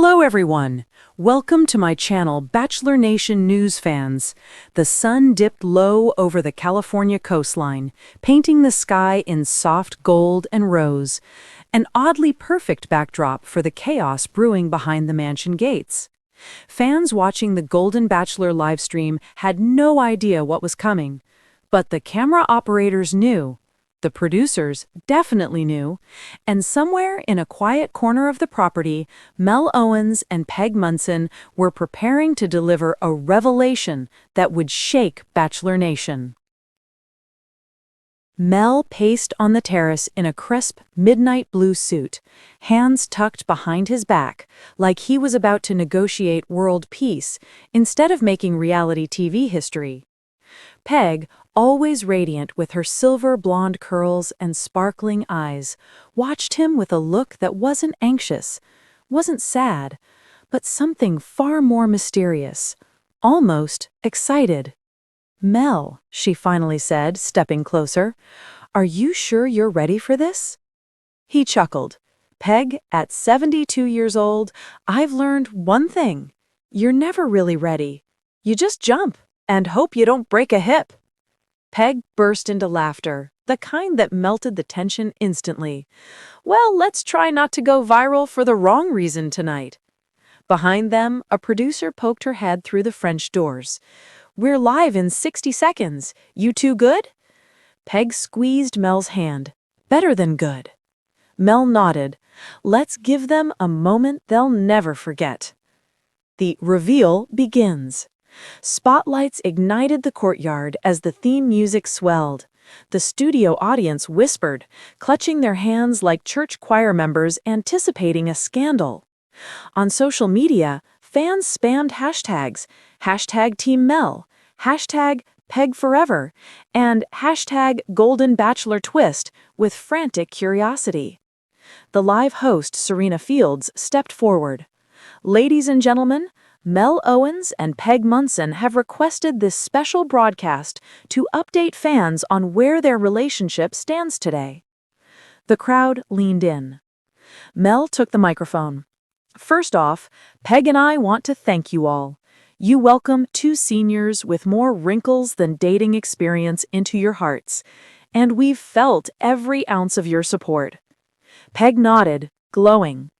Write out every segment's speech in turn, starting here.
Hello everyone! Welcome to my channel Bachelor Nation News fans. The sun dipped low over the California coastline, painting the sky in soft gold and rose, an oddly perfect backdrop for the chaos brewing behind the mansion gates. Fans watching the Golden Bachelor livestream had no idea what was coming, but the camera operators knew. The producers definitely knew, and somewhere in a quiet corner of the property, Mel Owens and Peg Munson were preparing to deliver a revelation that would shake Bachelor Nation. Mel paced on the terrace in a crisp, midnight blue suit, hands tucked behind his back, like he was about to negotiate world peace instead of making reality TV history. Peg, always radiant with her silver blonde curls and sparkling eyes, watched him with a look that wasn't anxious, wasn't sad, but something far more mysterious, almost excited. "Mel," she finally said, stepping closer, "are you sure you're ready for this?" He chuckled. "Peg, at 72 years old, I've learned one thing. You're never really ready. You just jump and hope you don't break a hip." Peg burst into laughter, the kind that melted the tension instantly. "Well, let's try not to go viral for the wrong reason tonight." Behind them, a producer poked her head through the French doors. "We're live in 60 seconds. You two good?" Peg squeezed Mel's hand. "Better than good." Mel nodded. "Let's give them a moment they'll never forget." The reveal begins. Spotlights ignited the courtyard as the theme music swelled. The studio audience whispered, clutching their hands like church choir members anticipating a scandal. On social media, fans spammed hashtags, #TeamMel, #PegForever, and #GoldenBachelorTwist with frantic curiosity. The live host, Serena Fields, stepped forward. "Ladies and gentlemen, Mel Owens and Peg Munson have requested this special broadcast to update fans on where their relationship stands today." The crowd leaned in. Mel took the microphone. "First off, Peg and I want to thank you all. You welcome two seniors with more wrinkles than dating experience into your hearts, and we've felt every ounce of your support." Peg nodded, glowing.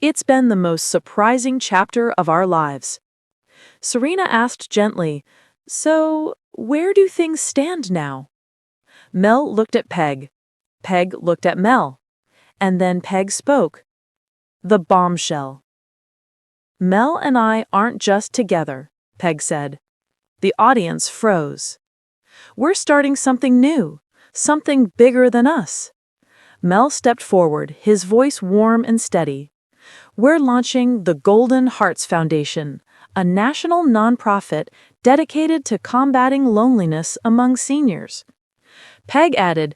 "It's been the most surprising chapter of our lives." Serena asked gently, "So, where do things stand now?" Mel looked at Peg. Peg looked at Mel. And then Peg spoke. "The bombshell." "Mel and I aren't just together," Peg said. The audience froze. "We're starting something new, something bigger than us." Mel stepped forward, his voice warm and steady. "We're launching the Golden Hearts Foundation, a national nonprofit dedicated to combating loneliness among seniors." Peg added,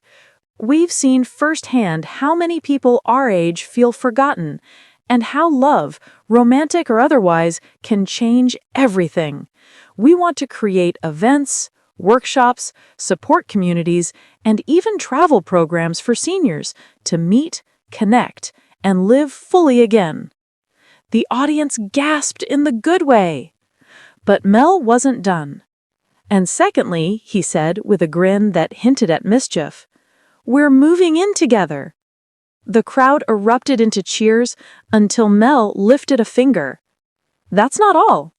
"We've seen firsthand how many people our age feel forgotten, and how love, romantic or otherwise, can change everything. We want to create events, workshops, support communities, and even travel programs for seniors to meet, connect, and live fully again." The audience gasped in the good way. But Mel wasn't done. "And secondly," he said with a grin that hinted at mischief, "we're moving in together." The crowd erupted into cheers until Mel lifted a finger. "That's not all."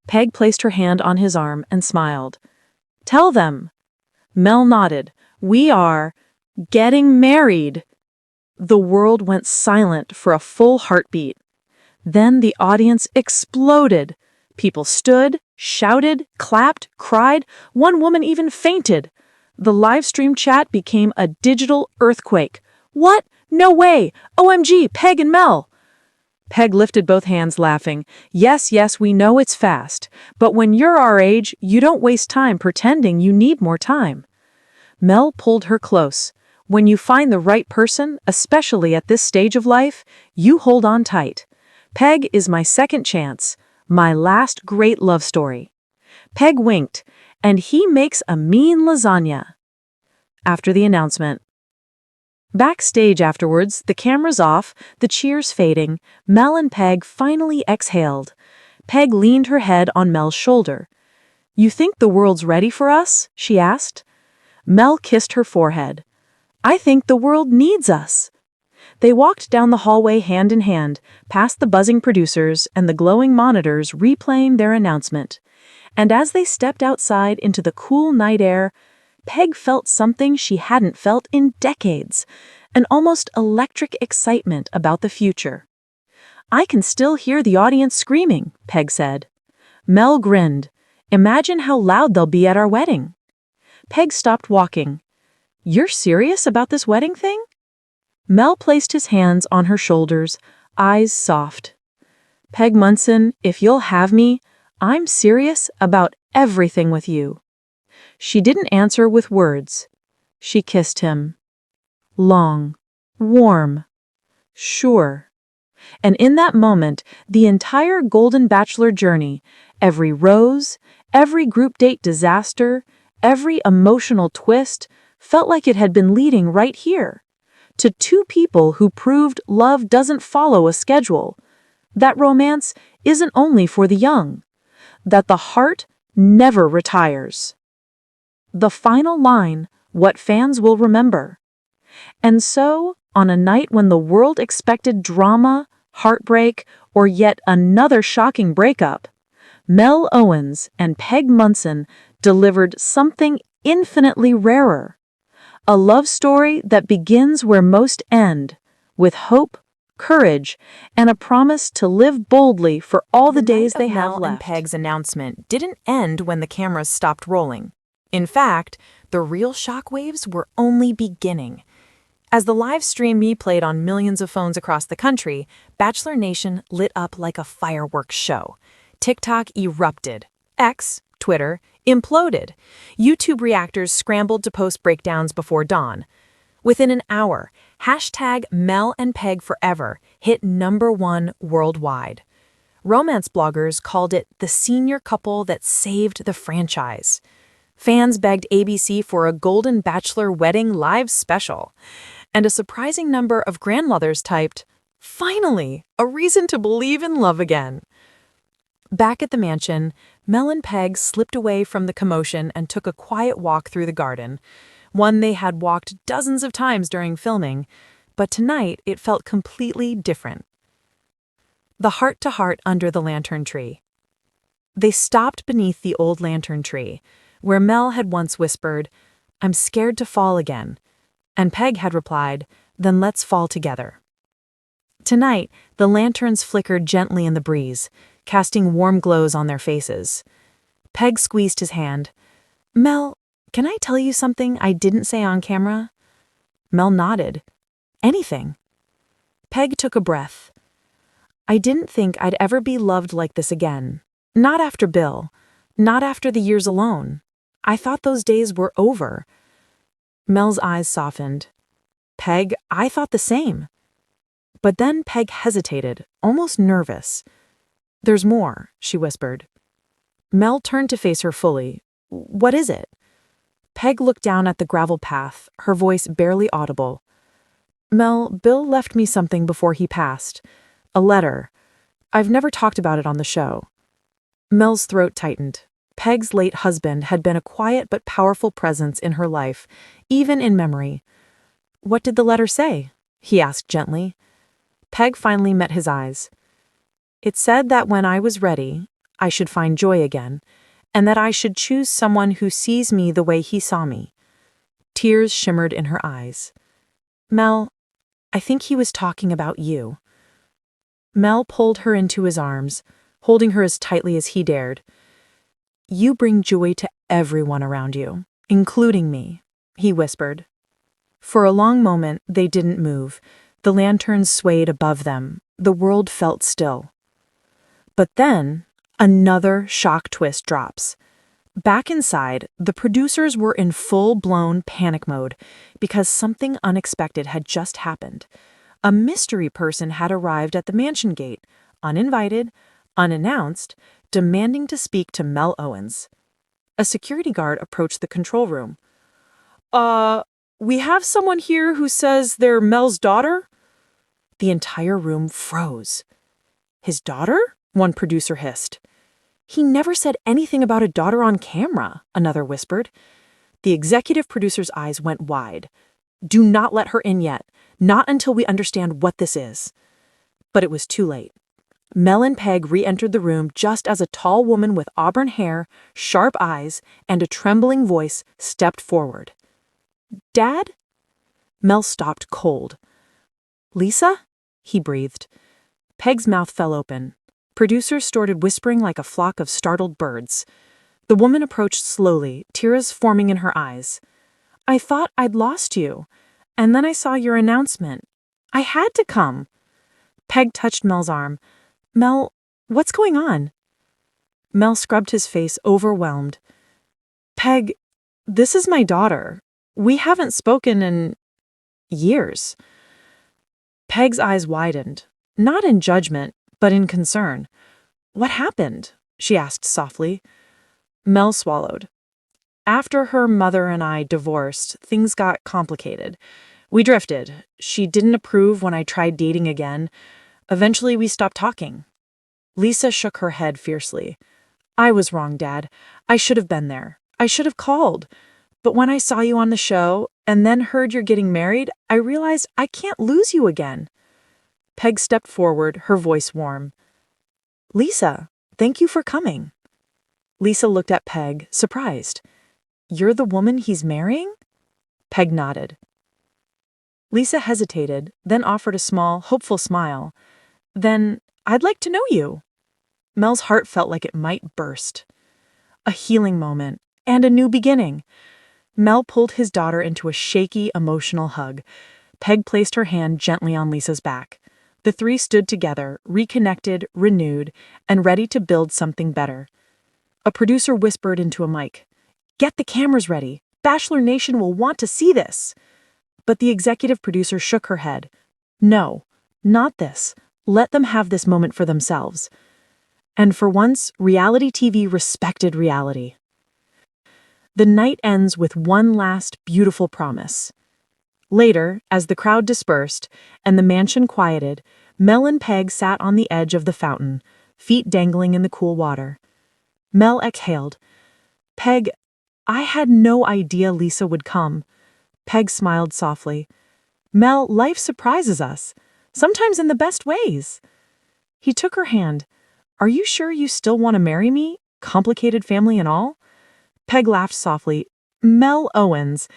Peg placed her hand on his arm and smiled. "Tell them." Mel nodded. "We are getting married." The world went silent for a full heartbeat. Then the audience exploded. People stood, shouted, clapped, cried. One woman even fainted. The live stream chat became a digital earthquake. "What? No way! OMG, Peg and Mel!" Peg lifted both hands, laughing. Yes, we know it's fast. But when you're our age, you don't waste time pretending you need more time." Mel pulled her close. "When you find the right person, especially at this stage of life, you hold on tight. Peg is my second chance, my last great love story." Peg winked, "And he makes a mean lasagna." After the announcement, Backstage afterwards, the cameras off, the cheers fading, Mel and Peg finally exhaled. Peg leaned her head on Mel's shoulder. "You think the world's ready for us?" she asked. Mel kissed her forehead. "I think the world needs us." They walked down the hallway hand in hand, past the buzzing producers and the glowing monitors replaying their announcement. And as they stepped outside into the cool night air, Peg felt something she hadn't felt in decades, an almost electric excitement about the future. "I can still hear the audience screaming," Peg said. Mel grinned. "Imagine how loud they'll be at our wedding." Peg stopped walking. "You're serious about this wedding thing?" Mel placed his hands on her shoulders, eyes soft. "Peg Munson, if you'll have me, I'm serious about everything with you." She didn't answer with words. She kissed him. Long, warm, sure. And in that moment, the entire Golden Bachelor journey, every rose, every group date disaster, every emotional twist, felt like it had been leading right here, to two people who proved love doesn't follow a schedule, that romance isn't only for the young, that the heart never retires. The final line, what fans will remember. And so, on a night when the world expected drama, heartbreak, or yet another shocking breakup, Mel Owens and Peg Munson delivered something infinitely rarer. A love story that begins where most end, with hope, courage, and a promise to live boldly for all the days they have left. Mel and Peg's announcement didn't end when the cameras stopped rolling. In fact, the real shockwaves were only beginning. As the live stream replayed on millions of phones across the country, Bachelor Nation lit up like a fireworks show. TikTok erupted. X, Twitter, imploded. YouTube reactors scrambled to post breakdowns before dawn. Within an hour, hashtag Mel and Peg Forever hit #1 worldwide. Romance bloggers called it the senior couple that saved the franchise. Fans begged ABC for a Golden Bachelor wedding live special. And a surprising number of grandmothers typed, "Finally, a reason to believe in love again." Back at the mansion, Mel and Peg slipped away from the commotion and took a quiet walk through the garden, one they had walked dozens of times during filming, but tonight it felt completely different. The heart-to-heart under the lantern tree. They stopped beneath the old lantern tree, where Mel had once whispered, "I'm scared to fall again," and Peg had replied, "Then let's fall together." Tonight, the lanterns flickered gently in the breeze, casting warm glows on their faces. Peg squeezed his hand. "Mel, can I tell you something I didn't say on camera?" Mel nodded. "Anything." Peg took a breath. "I didn't think I'd ever be loved like this again. Not after Bill. Not after the years alone. I thought those days were over." Mel's eyes softened. "Peg, I thought the same." But then Peg hesitated, almost nervous. "There's more," she whispered. Mel turned to face her fully. "What is it?" Peg looked down at the gravel path, her voice barely audible. "Mel, Bill left me something before he passed. A letter. I've never talked about it on the show." Mel's throat tightened. Peg's late husband had been a quiet but powerful presence in her life, even in memory. "What did the letter say?" he asked gently. Peg finally met his eyes. "It said that when I was ready, I should find joy again, and that I should choose someone who sees me the way he saw me." Tears shimmered in her eyes. "Mel, I think he was talking about you." Mel pulled her into his arms, holding her as tightly as he dared. "You bring joy to everyone around you, including me," he whispered. For a long moment, they didn't move. The lanterns swayed above them. The world felt still. But then, another shock twist drops. Back inside, the producers were in full-blown panic mode because something unexpected had just happened. A mystery person had arrived at the mansion gate, uninvited, unannounced, demanding to speak to Mel Owens. A security guard approached the control room. we have someone here who says they're Mel's daughter." The entire room froze. "His daughter?" one producer hissed. "He never said anything about a daughter on camera," another whispered. The executive producer's eyes went wide. "Do not let her in yet. Not until we understand what this is." But it was too late. Mel and Peg re-entered the room just as a tall woman with auburn hair, sharp eyes, and a trembling voice stepped forward. "Dad?" Mel stopped cold. "Lisa?" he breathed. Peg's mouth fell open. Producers started whispering like a flock of startled birds. The woman approached slowly, tears forming in her eyes. "I thought I'd lost you, and then I saw your announcement. I had to come." Peg touched Mel's arm. "Mel, what's going on?" Mel scrubbed his face, overwhelmed. "Peg, this is my daughter. We haven't spoken in years." Peg's eyes widened, not in judgment, but in concern. "What happened?" she asked softly. Mel swallowed. "After her mother and I divorced, things got complicated. We drifted. She didn't approve when I tried dating again. Eventually, we stopped talking." Lisa shook her head fiercely. "I was wrong, Dad. I should have been there. I should have called. But when I saw you on the show and then heard you're getting married, I realized I can't lose you again." Peg stepped forward, her voice warm. "Lisa, thank you for coming." Lisa looked at Peg, surprised. "You're the woman he's marrying?" Peg nodded. Lisa hesitated, then offered a small, hopeful smile. "Then I'd like to know you." Mel's heart felt like it might burst. A healing moment, and a new beginning. Mel pulled his daughter into a shaky, emotional hug. Peg placed her hand gently on Lisa's back. The three stood together, reconnected, renewed, and ready to build something better. A producer whispered into a mic, "Get the cameras ready. Bachelor Nation will want to see this." But the executive producer shook her head. "No, not this. Let them have this moment for themselves." And for once, reality TV respected reality. The night ends with one last beautiful promise. Later, as the crowd dispersed and the mansion quieted, Mel and Peg sat on the edge of the fountain, feet dangling in the cool water. Mel exhaled. "Peg, I had no idea Lisa would come." Peg smiled softly. "Mel, life surprises us, sometimes in the best ways." He took her hand. "Are you sure you still want to marry me, complicated family and all?" Peg laughed softly. "Mel Owens,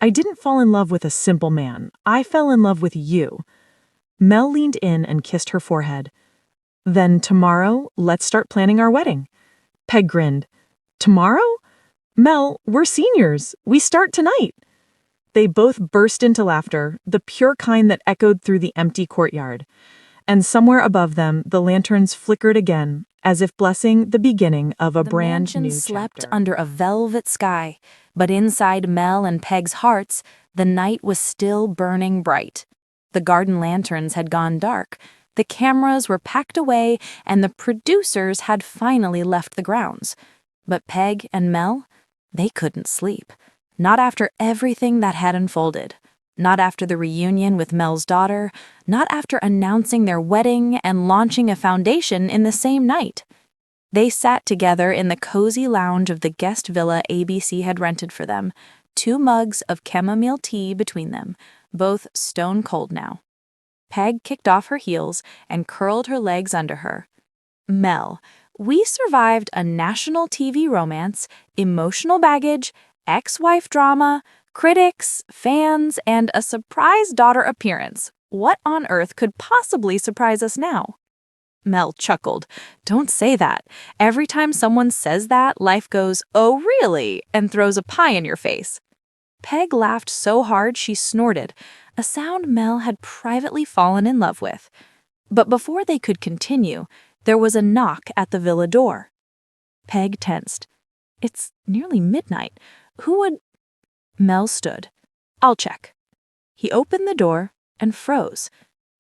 I didn't fall in love with a simple man. I fell in love with you." Mel leaned in and kissed her forehead. "Then tomorrow, let's start planning our wedding." Peg grinned. "Tomorrow? Mel, we're seniors. We start tonight." They both burst into laughter, the pure kind that echoed through the empty courtyard. And somewhere above them, the lanterns flickered again, as if blessing the beginning of a brand new The mansion slept chapter. under a velvet sky, but inside Mel and Peg's hearts, the night was still burning bright. The garden lanterns had gone dark, the cameras were packed away, and the producers had finally left the grounds. But Peg and Mel, they couldn't sleep. Not after everything that had unfolded. Not after the reunion with Mel's daughter. Not after announcing their wedding and launching a foundation in the same night. They sat together in the cozy lounge of the guest villa ABC had rented for them, 2 mugs of chamomile tea between them, both stone cold now. Peg kicked off her heels and curled her legs under her. "Mel, we survived a national TV romance, emotional baggage, ex-wife drama, critics, fans, and a surprise daughter appearance. What on earth could possibly surprise us now?" Mel chuckled. "Don't say that. Every time someone says that, life goes, 'Oh, really?' and throws a pie in your face." Peg laughed so hard she snorted, a sound Mel had privately fallen in love with. But before they could continue, there was a knock at the villa door. Peg tensed. "It's nearly midnight. Who would—" Mel stood. "I'll check." He opened the door and froze.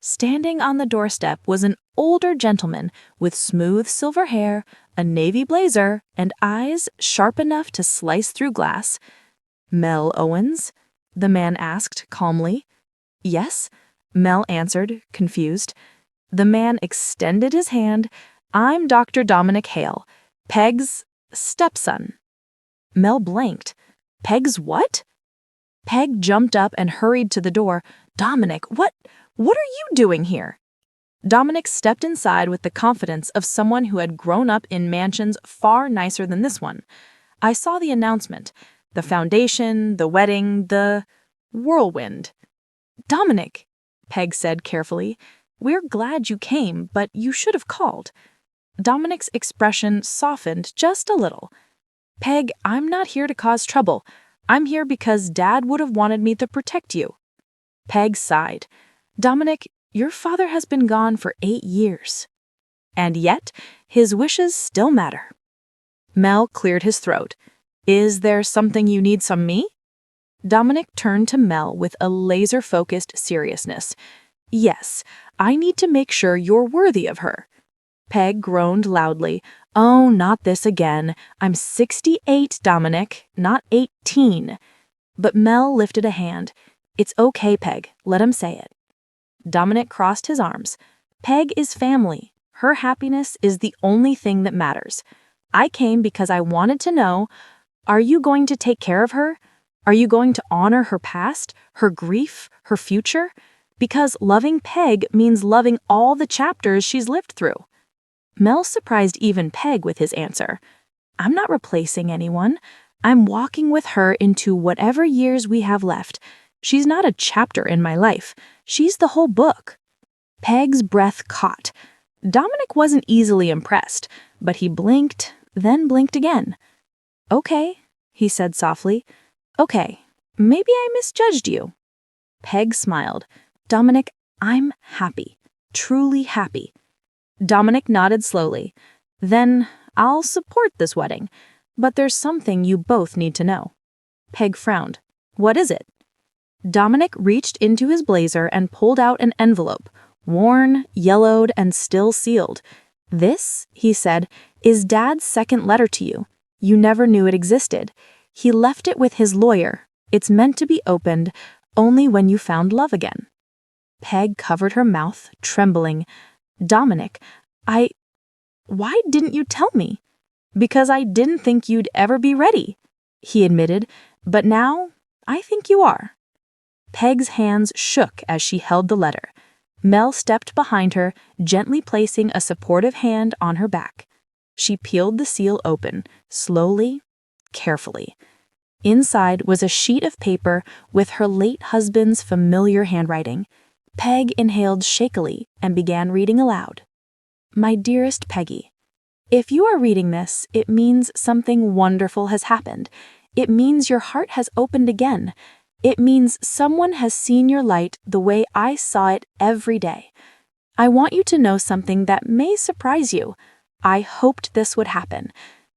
Standing on the doorstep was an older gentleman with smooth silver hair, a navy blazer, and eyes sharp enough to slice through glass. "Mel Owens?" the man asked calmly. Yes, Mel answered, confused. The man extended his hand. I'm Dr. Dominic Hale, Peg's stepson. Mel blanked. Peg's what? Peg jumped up and hurried to the door. Dominic, what are you doing here? Dominic stepped inside with the confidence of someone who had grown up in mansions far nicer than this one. I saw the announcement, the foundation, the wedding, the whirlwind. Dominic, Peg said carefully, we're glad you came, but you should have called. Dominic's expression softened just a little. Peg, I'm not here to cause trouble. I'm here because Dad would have wanted me to protect you. Peg sighed. Dominic, your father has been gone for 8 years. And yet, his wishes still matter. Mel cleared his throat. Is there something you need from me? Dominic turned to Mel with a laser-focused seriousness. Yes, I need to make sure you're worthy of her. Peg groaned loudly. Oh, not this again. I'm 68, Dominic, not 18. But Mel lifted a hand. It's okay, Peg. Let him say it. Dominic crossed his arms. Peg is family. Her happiness is the only thing that matters. I came because I wanted to know, are you going to take care of her? Are you going to honor her past, her grief, her future? Because loving Peg means loving all the chapters she's lived through. Mel surprised even Peg with his answer. I'm not replacing anyone. I'm walking with her into whatever years we have left. She's not a chapter in my life. She's the whole book. Peg's breath caught. Dominic wasn't easily impressed, but he blinked, then blinked again. Okay, he said softly. Okay, maybe I misjudged you. Peg smiled. Dominic, I'm happy. Truly happy. Dominic nodded slowly. Then I'll support this wedding, but there's something you both need to know. Peg frowned. What is it? Dominic reached into his blazer and pulled out an envelope, worn, yellowed, and still sealed. This, he said, is Dad's second letter to you. You never knew it existed. He left it with his lawyer. It's meant to be opened only when you found love again. Peg covered her mouth, trembling. Dominic, why didn't you tell me? Because I didn't think you'd ever be ready, he admitted, but now I think you are. Peg's hands shook as she held the letter. Mel stepped behind her, gently placing a supportive hand on her back. She peeled the seal open, slowly, carefully. Inside was a sheet of paper with her late husband's familiar handwriting. Peg inhaled shakily and began reading aloud. My dearest Peggy, if you are reading this, it means something wonderful has happened. It means your heart has opened again. It means someone has seen your light the way I saw it every day. I want you to know something that may surprise you. I hoped this would happen.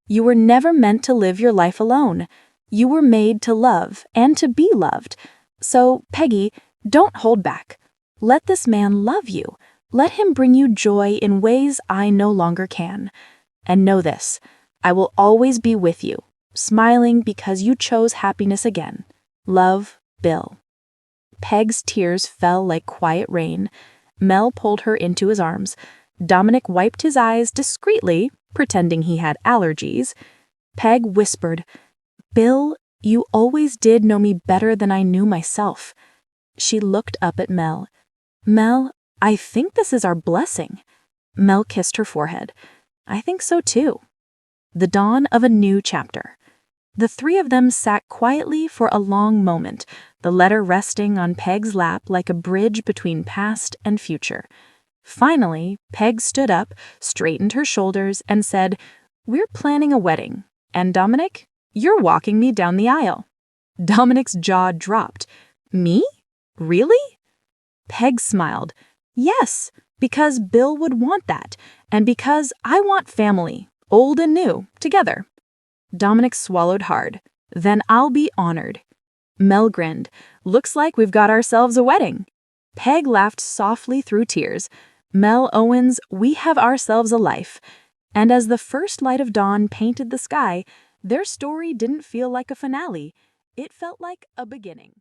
You were never meant to live your life alone. You were made to love and to be loved. So, Peggy, don't hold back. Let this man love you. Let him bring you joy in ways I no longer can. And know this, I will always be with you, smiling because you chose happiness again. Love, Bill. Peg's tears fell like quiet rain. Mel pulled her into his arms. Dominic wiped his eyes discreetly, pretending he had allergies. Peg whispered, Bill, you always did know me better than I knew myself. She looked up at Mel. Mel, I think this is our blessing. Mel kissed her forehead. I think so too. The dawn of a new chapter. The three of them sat quietly for a long moment, the letter resting on Peg's lap like a bridge between past and future. Finally, Peg stood up, straightened her shoulders, and said, We're planning a wedding, and Dominic, you're walking me down the aisle. Dominic's jaw dropped. Me? Really? Peg smiled. Yes, because Bill would want that, and because I want family, old and new, together. Dominic swallowed hard. Then I'll be honored. Mel grinned. Looks like we've got ourselves a wedding. Peg laughed softly through tears. Mel Owens, we have ourselves a life. And as the first light of dawn painted the sky, their story didn't feel like a finale. It felt like a beginning.